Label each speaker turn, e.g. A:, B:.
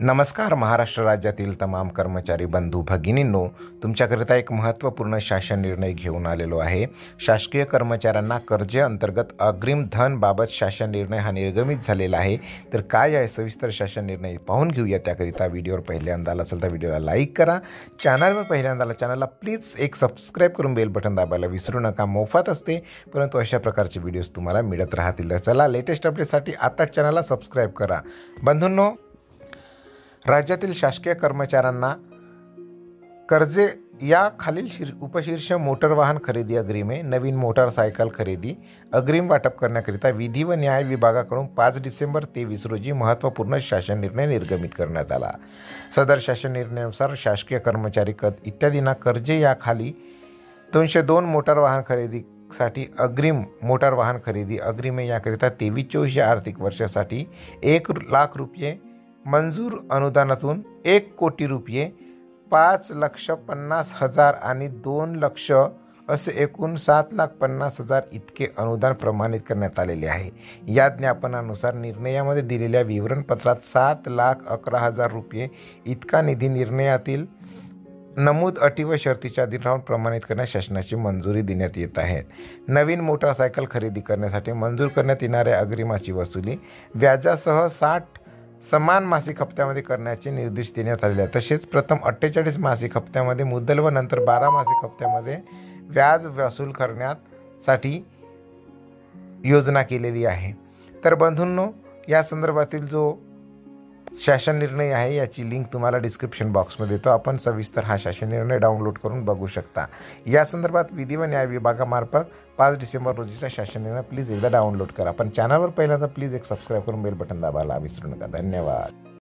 A: नमस्कार महाराष्ट्र राज्यातील तमाम कर्मचारी बंधू भगिनींनो, तुमच्याकरिता एक महत्त्वपूर्ण शासन निर्णय घेऊन आलेलो आहे। शासकीय कर्मचाऱ्यांना कर्जाअंतर्गत अग्रिम धन बाबत शासन निर्णय हा निर्गमित झालेला आहे। तर काय आहे सविस्तर शासन निर्णय पाहून घेऊया। त्याकरिता व्हिडिओवर पहिल्यांदा असेल तर व्हिडिओला लाईक करा, चॅनलवर पहिल्यांदा चॅनलला प्लीज एक सबस्क्राईब करून बेल बटन दाबायला विसरू नका। मोफत असते परंतु अशा प्रकारचे व्हिडिओज तुम्हाला मिळत राहतील। चला लेटेस्ट अपडेटसाठी आता चॅनलला सबस्क्राईब करा। बंधूंनो, राज्यातील शासकीय कर्मचाऱ्यांना कर्जे या खालील उपशीर्ष मोटर वाहन खरेदी अग्रिमे, नवीन मोटारसायकल खरेदी अग्रिम वाटप करण्याकरिता विधी व न्याय विभागाकडून 5 डिसेंबर 2023 रोजी महत्त्वपूर्ण शासन निर्णय निर्गमित करण्यात आला। सदर शासन निर्णयानुसार शासकीय कर्मचारी इत्यादींना कर्जे या खाली 202 मोटार वाहन खरेदी साठी अग्रिम मोटार वाहन खरेदी अग्रिमे याकरिता 23-24 या आर्थिक वर्षासाठी 1 लाख रुपये मंजूर अनुदानातून 1 कोटी रुपये, 5,50,000 आणि 2 लक्ष असे एकूण 7,50,000 इतके अनुदान प्रमाणित करण्यात आलेले आहे। या ज्ञापनानुसार निर्णयामध्ये दिलेल्या विवरणपत्रात 7,11,000 रुपये इतका निधी निर्णयातील नमूद अटी व शर्तीच्या अधीन राहून प्रमाणित करण्यास शासनाची मंजुरी देण्यात येत आहे। नवीन मोटारसायकल खरेदी करण्यासाठी मंजूर करण्यात येणाऱ्या अग्रिमाची वसुली व्याजासह 60 समान मासिक हप्त्यामध्ये करण्याचे निर्देश देण्यात आलेले आहेत। तसेच प्रथम 48 मासिक हप्त्यामध्ये मुद्दल व नंतर 12 मासिक हप्त्यामध्ये व्याज वसूल करण्यासाठी योजना केलेली आहे। तर बंधूंनो, या संदर्भातील जो शासन निर्णय आहे याची लिंक तुम्हाला डिस्क्रिप्शन बॉक्समध्ये देतो। आपण सविस्तर हा शासन निर्णय डाउनलोड करून बघू शकता। या संदर्भात विधी व न्याय विभागामार्फत 5 डिसेंबर रोजीचा शासन निर्णय प्लीज एकदा डाउनलोड करा। पण चॅनलवर पहिल्यांदा प्लीज एक सबस्क्राईब करून बेल बटन दाबायला विसरू नका। धन्यवाद।